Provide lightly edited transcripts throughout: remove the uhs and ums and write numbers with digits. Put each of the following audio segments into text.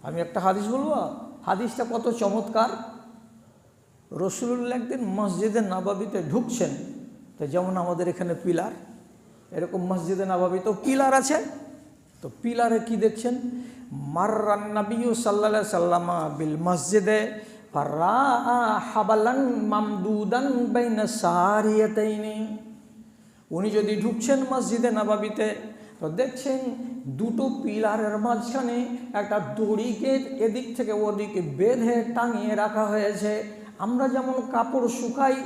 আমি একটা হাদিস বলবো, হাদিসটা কত চমৎকার। রাসূলুল্লাহ একদিন মসজিদে নববীতে ঢুকছেন, তো যেমন আমাদের এখানে পিলার, এরকম মসজিদে নববীতেও পিলার আছে। তো পিলারে কি দেখছেন, মাররান নবী সাল্লাল্লাহু আলাইহি সাল্লাম বিল মসজিদে ফারাআ হাবালান মামদুদান বাইনা সারিয়াতাইনি। উনি যদি ঢুকছেন মসজিদে নববীতে, তো দেখছেন দুটো পিলারের মাঝখানে একটা দড়িকে এদিক থেকে ওদিকে বেঁধে টাঙিয়ে রাখা হয়েছে। আমরা যেমন কাপড় শুকাই,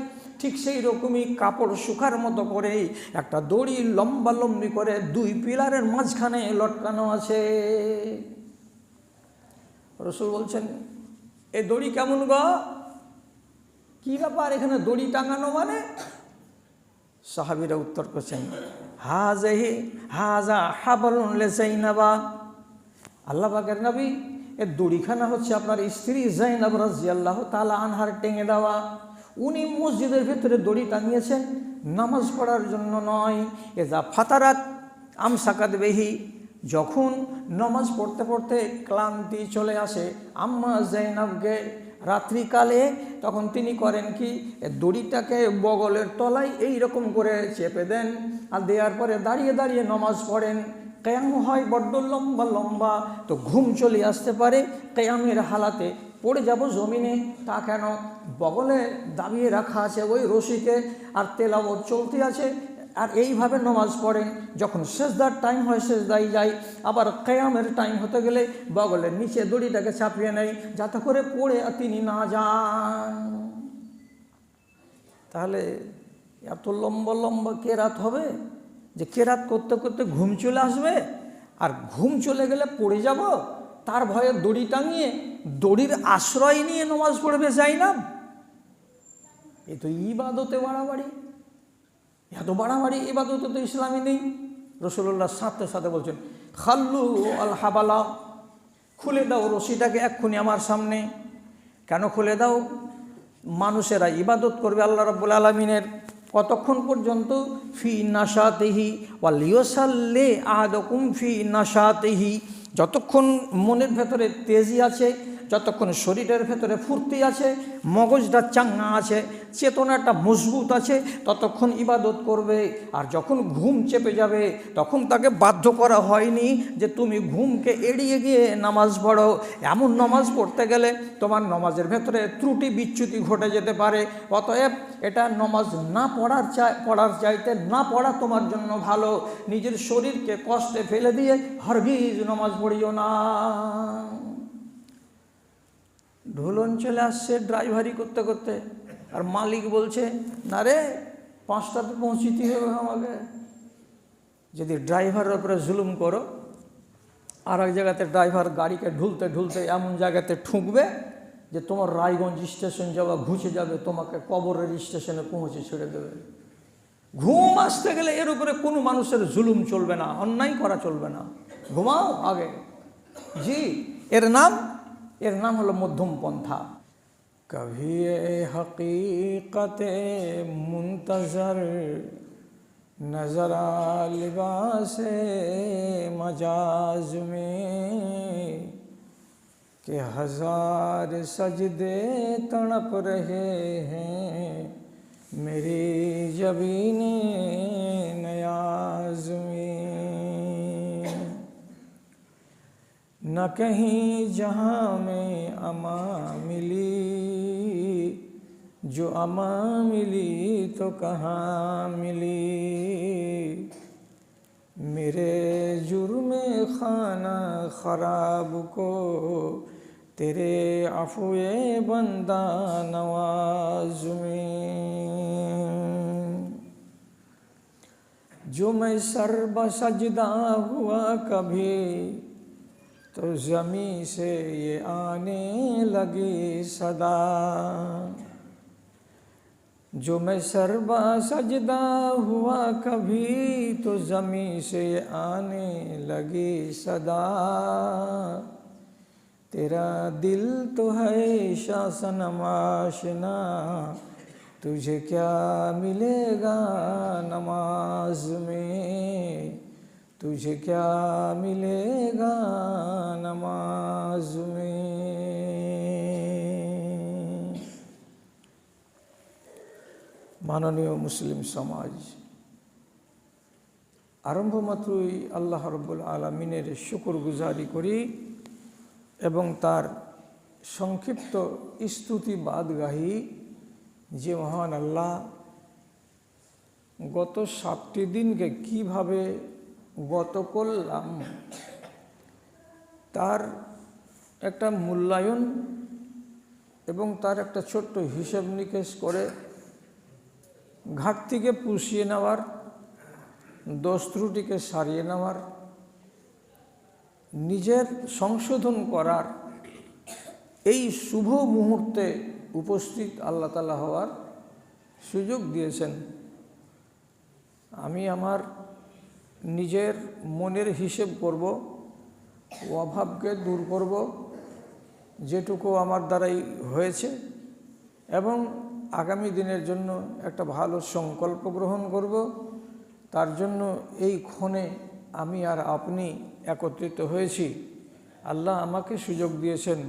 ঠিক সেই রকমই কাপড় শুকার মতো করে একটা দড়ি লম্বা লম্বি করে দুই পিলারের মাঝখানে লটকানো আছে। রাসূল বলছেন, এই দড়ি কেমন গো, কি ব্যাপার এখানে দড়ি টাঙানো মানে? সাহাবীরা উত্তর করছেন, হাজা হাবলুন লিজাইনাবা। আল্লাহ পাকের নবী, এর দড়িখানা হচ্ছে আপনার স্ত্রী যায়নাব রাদিয়াল্লাহু তাআলা আনহার টেঙে দেওয়া। উনি মসজিদের ভিতরে দড়ি টাঙিয়েছেন নামাজ পড়ার জন্য নয়। এজা ফাতারাত আমসাকাত বিহি, যখন নামাজ পড়তে পড়তে ক্লান্তি চলে আসে আম্মা যায়নাবকে রাত্রিকালে, তখন তিনি করেন কি, দড়িটাকে বগলের তলায় এই রকম করে চেপে দেন, আর দেওয়ার পরে দাঁড়িয়ে দাঁড়িয়ে নামাজ পড়েন। কেয়াম হয় বড্ড লম্বা লম্বা, তো ঘুম চলে আসতে পারে কেয়ামের হালাতে, পড়ে যাব জমিনে। তা কেন, বগলে দাবিয়ে রাখা আছে ওই রশিকে, আর তেলাওয়াত চলতে আছে, আর এইভাবে নামাজ পড়েন। যখন সেজদার টাইম হয় সেজদায় যায়, আবার কেয়ামের টাইম হতে গেলে বগলের নিচে দড়িটাকে চাপিয়ে নেয় যাতে করে পড়ে তিনি না যান। তাহলে এত লম্বা লম্বা কেরাত হবে যে কেরাত করতে করতে ঘুম চলে আসবে, আর ঘুম চলে গেলে পড়ে যাব, তার ভয়ে দড়ি টাঙিয়ে দড়ির আশ্রয় নিয়ে নামাজ পড়বে যায়নাব। এ তো ইবাদতে বাড়াবাড়ি, এত বাড়াবাড়ি ইবাদতে তো ইসলামে নেই। রাসূলুল্লাহ সাথে সাথে বলছেন, খাল্লু আল হাবালা, খুলে দাও রশিটাকে এক্ষুনি আমার সামনে। কেন খুলে দাও? মানুষেরা ইবাদত করবে আল্লাহ রাব্বুল আলামিনের কতক্ষণ পর্যন্ত, ফি নাশাতিহি ওয়াল ইউসাল্লি আহাদুকুম ফি নাশাতিহি, যতক্ষণ মনের ভেতরে তেজি আছে, যতক্ষণ শরীরের ভেতরে ফুর্তি আছে, মগজটা চাঙ্গা আছে, চেতনাটা মজবুত আছে, ততক্ষণ ইবাদত করবে। আর যখন ঘুম চেপে যাবে, তখন তাকে বাধ্য করা হয়নি যে তুমি ঘুমকে এড়িয়ে গিয়ে নামাজ পড়ো। এমন নামাজ পড়তে গেলে তোমার নামাজের ভেতরে ত্রুটি বিচ্যুতি ঘটে যেতে পারে। অতএব এটা নামাজ না পড়ার চাইতে না পড়া তোমার জন্য ভালো। নিজের শরীরকে কষ্টে ফেলে দিয়ে হরগিজ নামাজ পড়িও না। ঢুলন চলে আসছে ড্রাইভারি করতে করতে, আর মালিক বলছে, না রে 5টাতে পৌঁছিতে হবে আমাকে। যদি ড্রাইভারের উপরে জুলুম করো, আর এক জায়গাতে ড্রাইভার গাড়িকে ঢুলতে ঢুলতে এমন জায়গাতে ঠুকবে যে তোমার রায়গঞ্জ স্টেশন যাওয়া ঘুচে যাবে, তোমাকে কবরের স্টেশনে পৌঁছে ছেড়ে দেবে। ঘুম আসতে গেলে এর উপরে কোনো মানুষের জুলুম চলবে না, অন্যায় করা চলবে না। ঘুমাও আগে। জি, এর নাম হলো মধ্যম পন্থা। কভি হকীকতে মুনতজর নজরা লিবাসে মজাজ মে के हजार सजदे तड़प रहे हैं मेरी जबीने नयाज में। न कहीं जहाँ में अमा मिली, जो अमा मिली तो कहाँ मिली। मेरे जुर्म खाना खराब को तेरे अफ़ुए बंदा नवाज में। जो मैं सर बसजदा हुआ कभी तो ज़मी से ये आने लगी सदा। जो मैं सरबा सजदा हुआ कभी तो ज़मी से आने लगी सदा। तेरा दिल तो है शासनम आशना, तुझे क्या मिलेगा नमाज में, तुझे क्या मिलेगा नमाज। আযমিন। মাননীয় মুসলিম সমাজ, আরম্ভ মাত্রই আল্লাহ রাব্বুল আলামিনের শুকরগুজারি করি এবং তার সংক্ষিপ্ত স্তুতি বাদ গাহি যে মহান আল্লাহ গত 7টি দিনকে কিভাবে গত করলাম তার একটা মূল্যায়ন এবং তার একটা ছোট্ট হিসেব নিকেশ করে ঘাটতিকে পুষিয়ে নেওয়ার, দোষ ত্রুটিকে সারিয়ে নেওয়ার, নিজের সংশোধন করার এই শুভ মুহূর্তে উপস্থিত আল্লাহ তাআলা হওয়ার সুযোগ দিয়েছেন। আমি আমার নিজের মনের হিসেব করব, অভাবকে দূর করব যেটুকু আমার দ্বারাই হয়েছে এবং আগামী দিনের জন্য একটা ভালো সংকল্প গ্রহণ করব। তার জন্য এই ক্ষণে আমি আর আপনি একত্রিত হয়েছি। আল্লাহ আমাকে সুযোগ দিয়েছেন।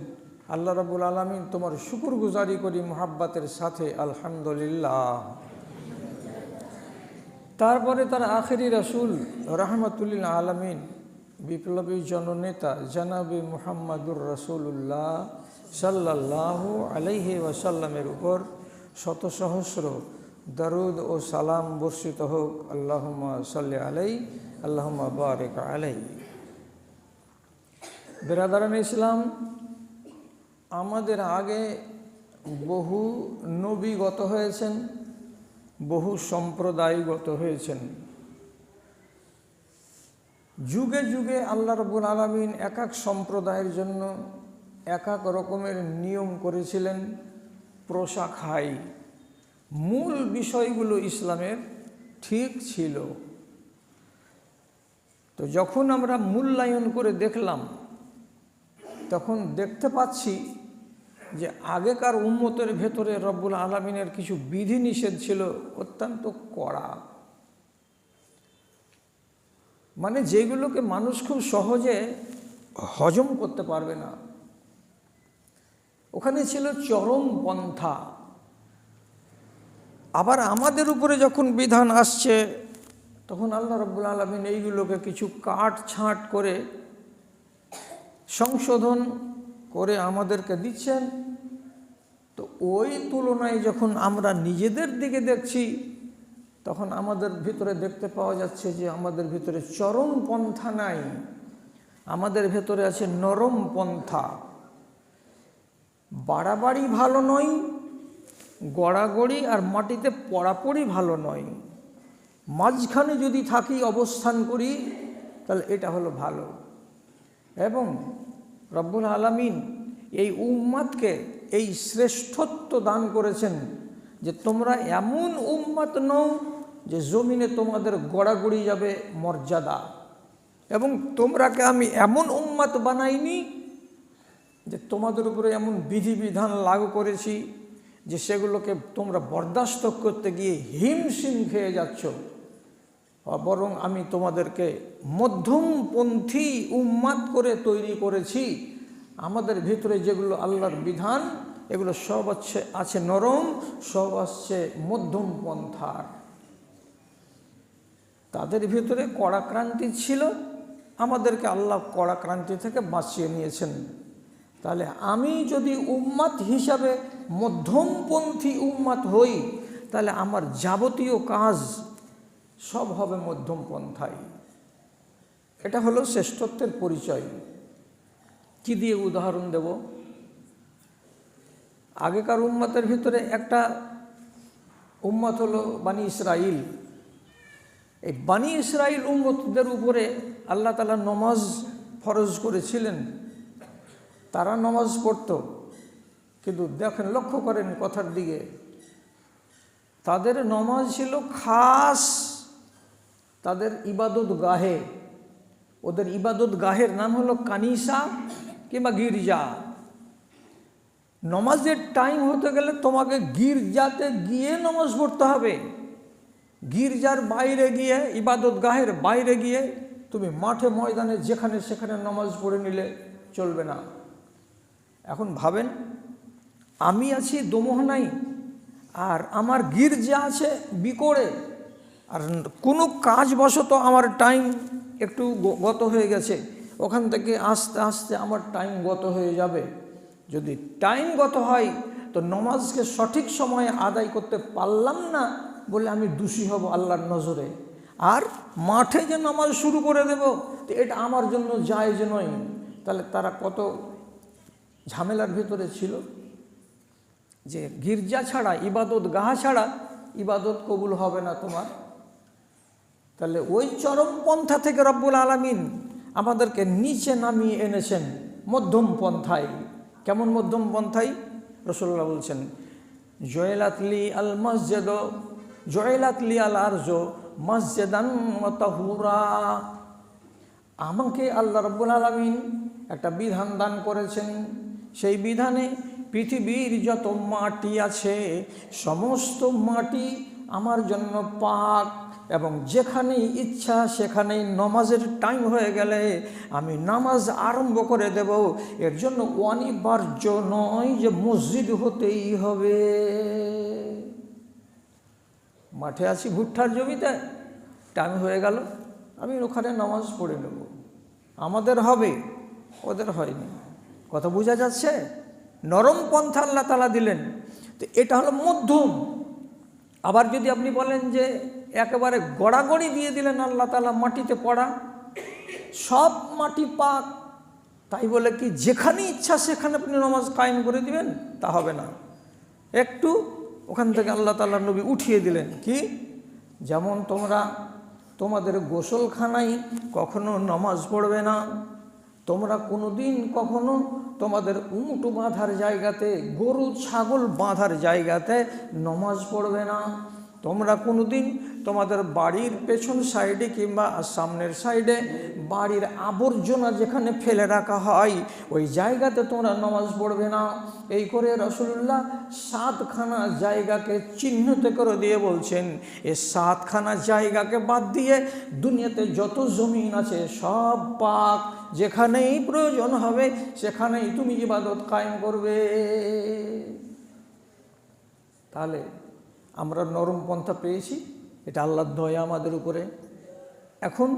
আল্লাহ রাব্বুল আলামিন তোমার শুকরগুজারি করি মুহাব্বতের সাথে আলহামদুলিল্লাহ। তারপরে তার আখেরি রাসূল রাহমাতুল্লিল আলামিন বিপ্লবী জননেতা জনাবে মুহাম্মাদুর রাসূলুল্লাহ সাল্লাল্লাহু আলাইহি ওয়াসাল্লামের উপর শত সহস্র দরুদ ও সালাম বর্ষিত হোক। আল্লাহুম্মা সাল্লি আলাইহি আল্লাহুম্মা বারিক আলাইহি। বিরাদারান ইসলাম, আমাদের আগে বহু নবী গত হয়েছেন, বহু সম্প্রদায়গত হয়েছেন। যুগে যুগে আল্লাহ রাব্বুল আলামিন এক এক সম্প্রদায়ের জন্য এক এক রকমের নিয়ম করেছিলেন, প্রশাখাই মূল বিষয়গুলো ইসলামের ঠিক ছিল। তো যখন আমরা মূল্যায়ন করে দেখলাম তখন দেখতে পাচ্ছি যে আগেকার উম্মতের ভেতরে রব্বুল আলামিনের কিছু বিধিনিষেধ ছিল অত্যন্ত কড়া, মানে যেগুলোকে মানুষ খুব সহজে হজম করতে পারবে না। ওখানে ছিল চরম পন্থা। আবার আমাদের উপরে যখন বিধান আসছে তখন আল্লাহ রাব্বুল আলামিন এইগুলোকে কিছু কাটছাঁট করে সংশোধন করে আমাদেরকে দিচ্ছেন। তো ওই তুলনায় যখন আমরা নিজেদের দিকে দেখছি তখন আমাদের ভিতরে দেখতে পাওয়া যাচ্ছে যে আমাদের ভিতরে চরম পন্থা নাই, আমাদের ভেতরে আছে নরম পন্থা। বাড়াবাড়ি ভালো নয়, গড়াগড়ি আর মাটিতে পড়াপড়ি ভালো নয়, মাঝখানে যদি থাকি অবস্থান করি তাহলে এটা হলো ভালো। এবং রব্বুল আলামিন এই উম্মাতকে এই শ্রেষ্ঠত্ব দান করেছেন যে তোমরা এমন উম্মাত নও যে জমিনে তোমাদের গড়াগড়ি যাবে মর্যাদা, এবং তোমরাকে আমি এমন উম্মাত বানাইনি যে তোমাদের উপরে এমন বিধিবিধান লাগু করেছি যে সেগুলোকে তোমরা বরদাস্ত করতে গিয়ে হিমশিম খেয়ে যাচ্ছ, বরং আমি তোমাদেরকে মধ্যমপন্থী উম্মাত করে তৈরি করেছি। আমাদের ভিতরে যেগুলো আল্লাহর বিধান এগুলো সব আছে নরম, সব আসছে মধ্যম পন্থার। তাদের ভিতরে কড়াক্রান্তি ছিল, আমাদেরকে আল্লাহ কড়াক্রান্তি থেকে বাঁচিয়ে নিয়েছেন। তাহলে আমি যদি উম্মাত হিসাবে মধ্যমপন্থী উম্মাত হই তাহলে আমার যাবতীয় কাজ সব হবে মধ্যম পন্থায়। এটা হলো শ্রেষ্ঠত্বের পরিচয়। কি দিয়ে উদাহরণ দেব? আগেকার উম্মতের ভিতরে একটা উম্মত হলো বানি ইসরাইল। এই বানি ইসরাইল উম্মতদের উপরে আল্লাহ তাআলা নমাজ ফরজ করেছিলেন। তারা নমাজ পড়ত, কিন্তু দেখেন, লক্ষ্য করেন কথার দিকে, তাদের নমাজ ছিল খাস তাদের ইবাদত গাহে। ওদের ইবাদত গাহের নাম হলো কানিসা কিংবা গির্জা। নমাজের টাইম হতে গেলে তোমাকে গির্জাতে গিয়ে নমাজ পড়তে হবে। গির্জার বাইরে গিয়ে, ইবাদত গাহের বাইরে গিয়ে তুমি মাঠে ময়দানে যেখানে সেখানে নমাজ পড়ে নিলে চলবে না। এখন ভাবেন, আমি আছি দোমোহনায় আর আমার গির্জা আছে বিকোড়ে, আর কোনো কাজবশত আমার টাইম একটু গত হয়ে গেছে, ওখান থেকে আস্তে আস্তে আমার টাইম গত হয়ে যাবে। যদি টাইম গত হয় তো নমাজকে সঠিক সময়ে আদায় করতে পারলাম না বলে আমি দোষী হব আল্লাহর নজরে। আর মাঠে যে নামাজ শুরু করে দেব, তো এটা আমার জন্য জায়েজ নয়। তাহলে তারা কত ঝামেলার ভিতরে ছিল যে গির্জা ছাড়া, ইবাদত গাহ ছাড়া ইবাদত কবুল হবে না তোমার। তাহলে ওই চরম পন্থা থেকে রব্বুল আলামিন আমাদেরকে নিচে নামিয়ে এনেছেন মধ্যম পন্থায়। কেমন মধ্যম পন্থায়? রাসূলুল্লাহ বলছেন, জয়লাতলি আল মসজিদ জয়লাতলি আল আরজ মসজিদান ওয়া তাহুরা। আমাকে আল্লাহ রব্বুল আলামিন একটা বিধান দান করেছেন, সেই বিধানে পৃথিবীর যত মাটি আছে সমস্ত মাটি আমার জন্য পাক, এবং যেখানেই ইচ্ছা সেখানেই নামাজের টাইম হয়ে গেলে আমি নামাজ আরম্ভ করে দেব। এর জন্য অনিবার্য নয় যে মসজিদ হতেই হবে। মাঠে আছি ভুট্টার জমিতে, টাইম হয়ে গেল, আমি ওখানে নামাজ পড়ে নেব, আমাদের হবে, ওদের হয়নি। কথা বোঝা যাচ্ছে? নরম পন্থা আল্লাহ তাআলা দিলেন, তো এটা হলো মধ্যম। আবার যদি আপনি বলেন যে একেবারে গড়াগড়ি দিয়ে দিলেন আল্লাহ তাআলা মাটিতে পড়া, সব মাটি পাক, তাই বলে কি যেখানে ইচ্ছা সেখানে আপনি নামাজ কায়েম করে দিবেন? তা হবে না। একটু ওখান থেকে আল্লাহ তাআলার নবী উঠিয়ে দিলেন। কি? যেমন তোমরা তোমাদের গোসলখানায় কখনো নামাজ পড়বে না, তোমরা কোনোদিন কখনো তোমাদের উঁট বাঁধার জায়গাতে, গরু ছাগল বাঁধার জায়গাতে নামাজ পড়বে না, তোমরা কোনোদিন তোমাদের বাড়ির পেছন সাইডে কিংবা সামনের সাইডে বাড়ির আবর্জনা যেখানে ফেলে রাখা হয় ওই জায়গাতে তোমরা নামাজ পড়বে না। এই করে রাসূলুল্লাহ 7খানা জায়গাকে চিহ্নিত করে দিয়ে বলছেন, এই 7খানা জায়গাকে বাদ দিয়ে দুনিয়াতে যত জমিন আছে সব পাক, যেখানেই প্রয়োজন হবে সেখানেই তুমি ইবাদত কায়েম করবে। তাহলে আমরা নরম পন্থা পেয়েছি, এটা আল্লাহর দয়া আমাদের উপরে। এখন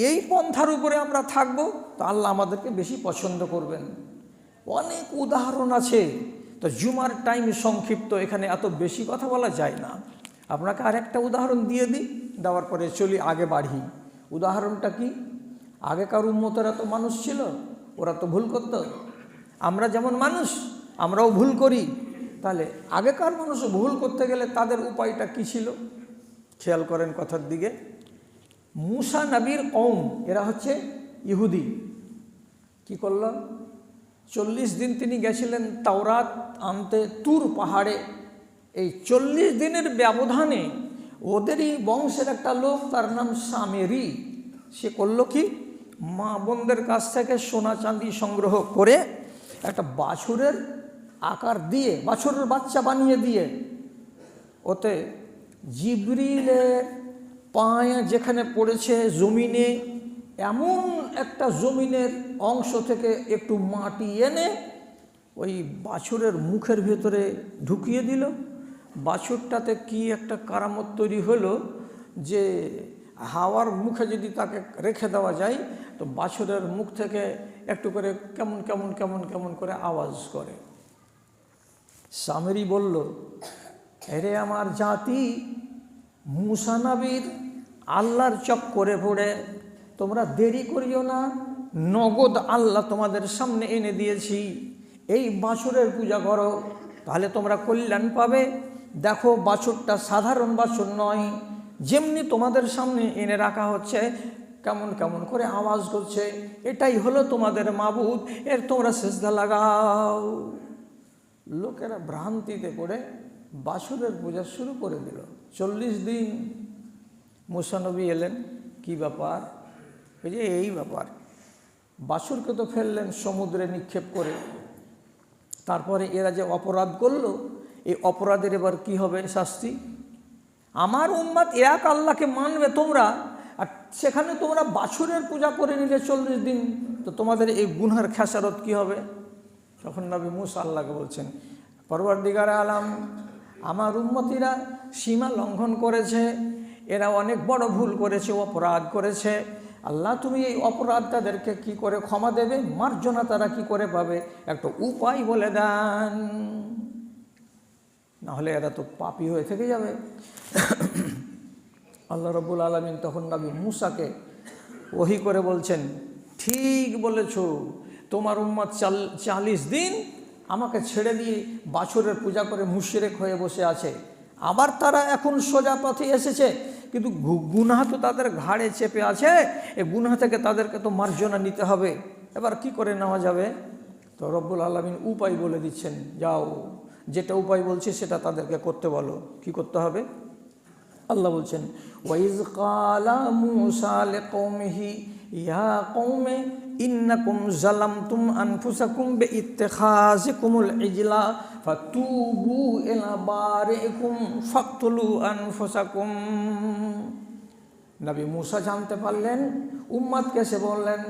এই পন্থার উপরে আমরা থাকবো তো আল্লাহ আমাদেরকে বেশি পছন্দ করবেন। অনেক উদাহরণ আছে, তো জুমার টাইম সংক্ষিপ্ত, এখানে এত বেশি কথা বলা যায় না। আপনাকে আরেকটা উদাহরণ দিয়ে দিই, দেওয়ার পরে চলি আগে বাড়ি। উদাহরণটা কি? আগেকার উম্মতেরা তো মানুষ ছিল, ওরা তো ভুল করত, আমরা যেমন মানুষ আমরাও ভুল করি। তাহলে আগেকার মানুষ ভুল করতে গেলে তাদের উপায়টা কি ছিল? খেয়াল করেন কথার দিকে। মুসা নবীর কওম, এরা হচ্ছে ইহুদি, কি করল? 40 দিন তিনি গেছিলেন তাওরাত আনতে তুর পাহাড়ে। এই 40 দিনের ব্যবধানে ওদেরই বংশের একটা লোক, তার নাম সামেরি, সে করলো কি? মা বোনদের কাছ থেকে সোনা চাঁদি সংগ্রহ করে একটা বাছুরের আকার দিয়ে, বাছুরের বাচ্চা বানিয়ে দিয়ে, ওতে জিবরিলের পায়ে যেখানে পড়েছে জমিনে, এমন একটা জমিনের অংশ থেকে একটু মাটি এনে ওই বাছুরের মুখের ভেতরে ঢুকিয়ে দিল। বাছুরটাতে কি একটা কারামত তৈরি হলো যে হাওয়ার মুখে যদি তাকে রেখে দেওয়া যায় তো বাছুরের মুখ থেকে একটু করে কেমন কেমন কেমন কেমন করে আওয়াজ করে। সামেরি বলল, এরে আমার জাতি, মুসা নবীর আল্লাহর চক্করে পড়ে তোমরা দেরি করিও না, নগদ আল্লাহ তোমাদের সামনে এনে দিয়েছি, এই বাছুরের পূজা করো, তাহলে তোমরা কল্যাণ পাবে। দেখো বাছুরটা সাধারণ বাছুর নয়, যেমনি তোমাদের সামনে এনে রাখা হচ্ছে কেমন কেমন করে আওয়াজ করছে, এটাই হলো তোমাদের মাবুদ, এর তোমরা সিজদা লাগাও। লোকেরা ভ্রান্তিতে পড়ে বাছুরের পূজা শুরু করে দিল। 40 দিন মুসা নবী এলেন, কি ব্যাপার? এই যে এই ব্যাপার, বাছুরকে তো ফেললেন সমুদ্রে নিক্ষেপ করে, তারপরে এরা যে অপরাধ করলো, এই অপরাধের এবার কি হবে শাস্তি? আমার উম্মত এক আল্লাহকে মানবে তোমরা, আর সেখানে তোমরা বাছুরের পূজা করে নিলে 40 দিন, তো তোমাদের এই গুনহার খেসারত কি হবে? তখন নবী মুসা আল্লাহকে বলছেন, পরওয়ারদিগার আলাম, আমার উম্মতিরা সীমা লঙ্ঘন করেছে, এরা অনেক বড় ভুল করেছে, অপরাধ করেছে। আল্লাহ তুমি এই অপরাধ তাদেরকে কী করে ক্ষমা দেবে, মার্জনা তারা কি করে পাবে, একটা উপায় বলে দেন, নাহলে এরা তো পাপী হয়ে থেকে যাবে। আল্লাহ রাব্বুল আলামিন তখন নবী মুসাকে ওহী করে বলছেন, ঠিক বলেছ, তোমার উম্মত 40 দিন আমাকে ছেড়ে দিয়ে বাছুরের পূজা করে মুশরিক হয়ে বসে আছে, আবার তারা এখন সোজা পথে এসেছে, কিন্তু গুনাহ তো তাদের ঘাড়ে চেপে আছে, এই গুনাহ থেকে তাদেরকে তো মার্জনা নিতে হবে। এবার কি করে নেওয়া যাবে? তো রব্বুল আলামিন উপায় বলে দিচ্ছেন, যাও, যেটা উপায় বলছি সেটা তাদেরকে করতে বলো। কি করতে হবে? আল্লাহ বলছেন, ওয়াইজ ক্বালা মূসা লিকওমিহি ইয়া কওমি ইন্নাকুম যালামতুম আনফুসাকুম বিইত্তিখাযিকুমুল ইজলা ফাতুবু ইলা বারিকুম ফাকতুলু আনফুসাকুম। নবী মূসা জানতে পারলেন, উম্মতকে সে বললেন,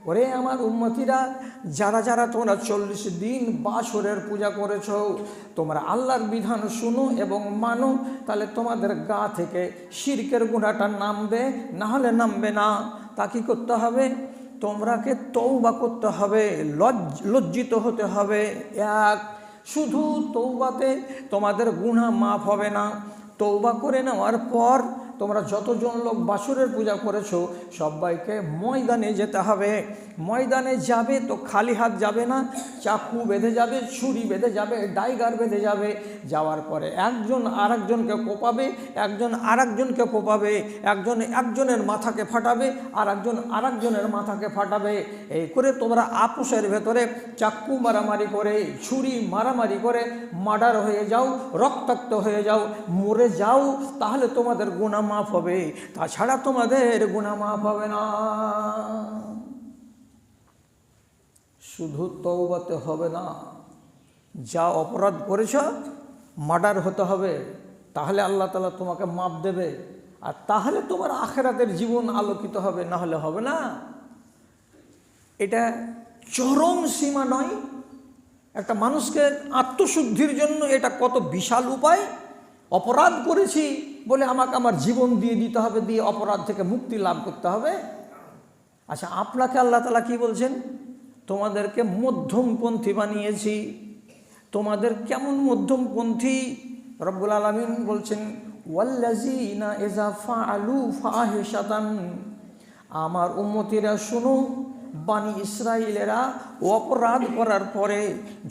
ওরে আমার উম্মতিরা, যারা যারা তোমরা 40 দিন বাছরের পূজা করেছ, তোমরা আল্লাহর বিধান শুনো এবং মানো, তাহলে তোমাদের গা থেকে শিরকের গুনাহটা নামবে, না হলে নামবে না। তা কি করতে হবে? তোমরাকে তওবা করতে হবে, লজ্জিত হতে হবে। শুধু তওবাতে তোমাদের গুনাহ মাফ হবে না, তওবা করে নেওয়ার পর তোমরা যতজন লোক বাছুরের পূজা করেছো সবাইকে ময়দানে যেতে হবে। ময়দানে যাবে তো খালি হাত যাবে না, চাকু বেঁধে যাবে, ছুরি বেঁধে যাবে, ডাইগার বেঁধে যাবে। যাওয়ার পরে একজন আরেকজনকে কোপাবে, একজন আরেকজনকে কোপাবে, একজন একজনের মাথাকে ফাটাবে, আর একজন আরেকজনের মাথাকে ফাটাবে। এই করে তোমরা আপোষের ভেতরে চাকু মারামারি করে, ছুরি মারামারি করে মার্ডার হয়ে যাও, রক্তাক্ত হয়ে যাও, মরে যাও, তাহলে তোমাদের গুনাহ মাফ হবে, তাছাড়া তোমাদের গুনাহ মাফ হবে না। শুধু তওবাতে হবে না, যা অপরাধ করেছ মার্ডার হতে হবে, তাহলে আল্লাহ তাআলা তোমাকে মাফ দেবে, আর তাহলে তোমার আখিরাতের জীবন আলোকিত হবে, না হলে হবে না। এটা চরম সীমা নয়? একটা মানুষকে আত্মশুদ্ধির জন্য এটা কত বিশাল উপায়। অপরাধ করেছি বলে আমাকে আমার জীবন দিয়ে দিতে হবে, দিয়ে অপরাধ থেকে মুক্তি লাভ করতে হবে। আচ্ছা, আপনাকে আল্লাহ তাআলা কি বলছেন? তোমাদেরকে মধ্যমপন্থী বানিয়েছি। তোমাদের কেমন মধ্যমপন্থী? রব্বুল আলামিন বলছেন, ওয়াল্লাযীনা ইযা ফাআলু ফাহিশাতান, আমার উম্মতিরা শুনো, বানি ইসরাইলেরা অপরাধ করার পরে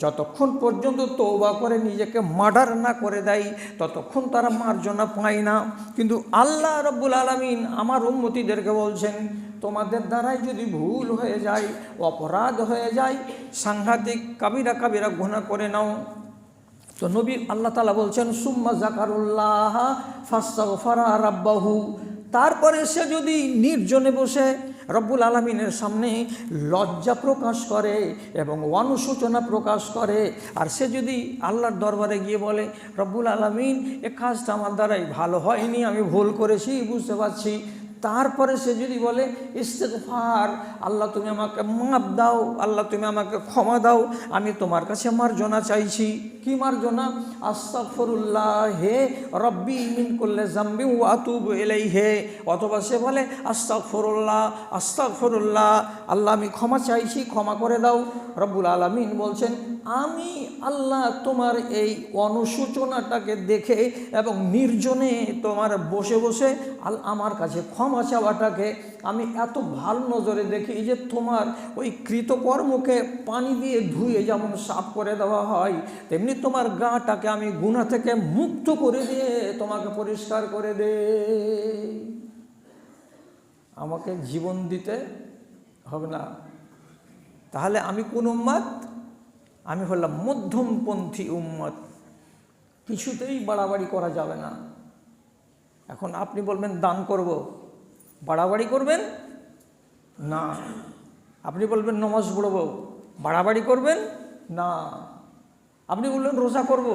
যতক্ষণ পর্যন্ত তওবা করে নিজেকে মার্ডার না করে দেয় ততক্ষণ তারা মার্জনা পায় না। কিন্তু আল্লাহ রাব্বুল আলামিন আমার উম্মতিদেরকে বলছেন, তোমাদের দ্বারাই যদি ভুল হয়ে যায়, অপরাধ হয়ে যায়, সাংঘাতিক কাবিরা কাবিরা গুনাহ করে নাও, তো নবী আল্লাহ তাআলা বলছেন, সুম্মা যাকারুল্লাহ ফাস্তাগফারা রাব্বাহু, তারপরে সে যদি নির্জনে বসে রব্বুল আলামিনের সামনে লজ্জা প্রকাশ করে এবং অনুশোচনা প্রকাশ করে, আর সে যদি আল্লাহর দরবারে গিয়ে বলে, রব্বুল আলামিন, এ কাজটা আমার দ্বারাই ভালো হয়নি, আমি ভুল করেছি, বুঝতে পারছি, তারপরে সে যদি বলে ইস্তেগফার, আল্লাহ তুমি আমাকে মাফ দাও, আল্লাহ তুমি আমাকে ক্ষমা দাও, আমি তোমার কাছে মার্জনা চাইছি। কি মার্জনা? আস্তাগফিরুল্লাহ হে রব্বি মিন কুল্লি যামবি ওয়া আতুবু ইলাইহি। অথবা সে বলে আস্তাগফিরুল্লাহ, আস্তাগফিরুল্লাহ, আল্লাহ আমি ক্ষমা চাইছি, ক্ষমা করে দাও। রব্বুল আলামিন বলছেন, আমি আল্লাহ তোমার এই অনুশোচনাটাকে দেখে এবং নির্জনে তোমার বসে বসে আমার কাছে ক্ষমা চাওয়াটাকে আমি এত ভালো নজরে দেখি যে তোমার ওই কৃতকর্মকে পানি দিয়ে ধুয়ে যেমন সাফ করে দেওয়া হয়, তেমনি তোমার গাটাকে আমি গুনাহ থেকে মুক্ত করে দিয়ে তোমাকে পরিষ্কার করে দে। আমাকে জীবন দিতে হবে না। তাহলে আমি কোন উম্মত? আমি হলাম মধ্যমপন্থী উম্মত। কিছুতেই বাড়াবাড়ি করা যাবে না। এখন আপনি বলবেন দান করব, বাড়াবাড়ি করবেন না। আপনি বলবেন নামাজ পড়ব, বাড়াবাড়ি করবেন না। আপনি বললেন রোজা করব,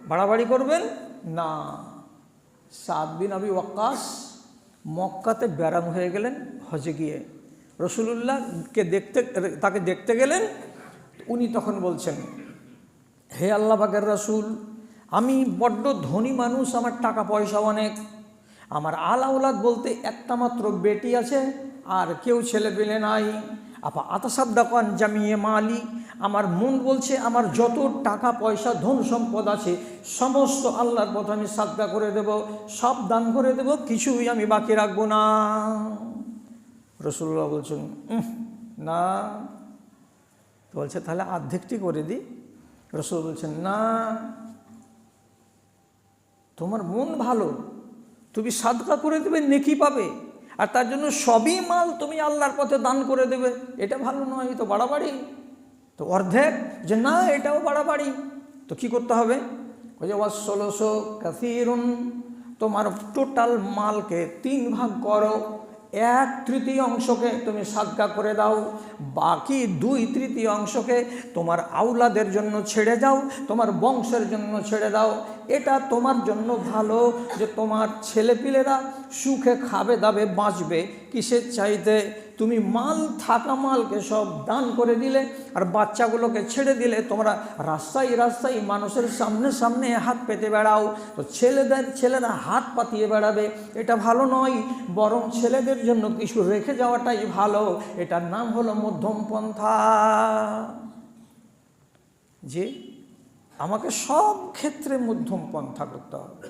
বাড়াবাড়ি করবেন না। সাদ বিন আবি ওয়াক্কাস মক্কাতে ব্যারাম হয়ে গেলেন হজে গিয়ে, রাসূলুল্লাহকে তাকে দেখতে গেলেন। উনি তখন বলছেন, হে আল্লাহ পাকের রাসূল, আমি বড্ড ধনী মানুষ, আমার টাকা পয়সা অনেক, আমার আলাউলাদ বলতে একটা মাত্র বেটি আছে, আর কেউ ছেলে পেলে নাই। আপা আতাসাদ্দাকান জামিয়ে মালি, আমার মন বলছে আমার যত টাকা পয়সা ধন সম্পদ আছে সমস্ত আল্লাহর পথে আমি সাদকা করে দেব, সব দান করে দেব, কিছুই আমি বাকি রাখবো না। রাসূলুল্লাহ বলছেন না। তো বলছে তাহলে অর্ধেকটি করে দিই। রাসূল বলছেন না, তোমার মন ভালো, তুমি সাদকা করে দেবে, নেকি পাবে, আর তার জন্য সবই মাল তুমি আল্লাহর পথে দান করে দেবে, এটা ভালো নয়, তো বাড়াবাড়ি। তো অর্ধেক, যে না এটাও বাড়াবাড়ি। তো কি করতে হবে? ওই যে ওয়াসলসো কাসিরুন, তোমার টোটাল মালকে 3 ভাগ করো, 1/3 অংশকে তুমি সাদকা করে দাও, বাকি 2/3 অংশকে তোমার আওলাদের জন্য ছেড়ে যাও, তোমার বংশের জন্য ছেড়ে দাও। এটা তোমার জন্য ভালো, যে তোমার ছেলেপিলেরা সুখে খাবে দাবে বাঁচবে। কিসের চাইতে? তুমি মাল থাকা মালকে সব দান করে দিলে, আর বাচ্চাগুলোকে ছেড়ে দিলে, তোমরা রাস্তায় রাস্তায় মানুষের সামনে সামনে হাত পেতে বেড়াও। তো ছেলেরা হাত পাতিয়ে বেড়াবে, এটা ভালো নয়, বরং ছেলেদের জন্য কিছু রেখে যাওয়াটাই ভালো। এটার নাম হলো মধ্যম পন্থা। যে আমাকে সব ক্ষেত্রে মধ্যম পন্থা করতে হবে।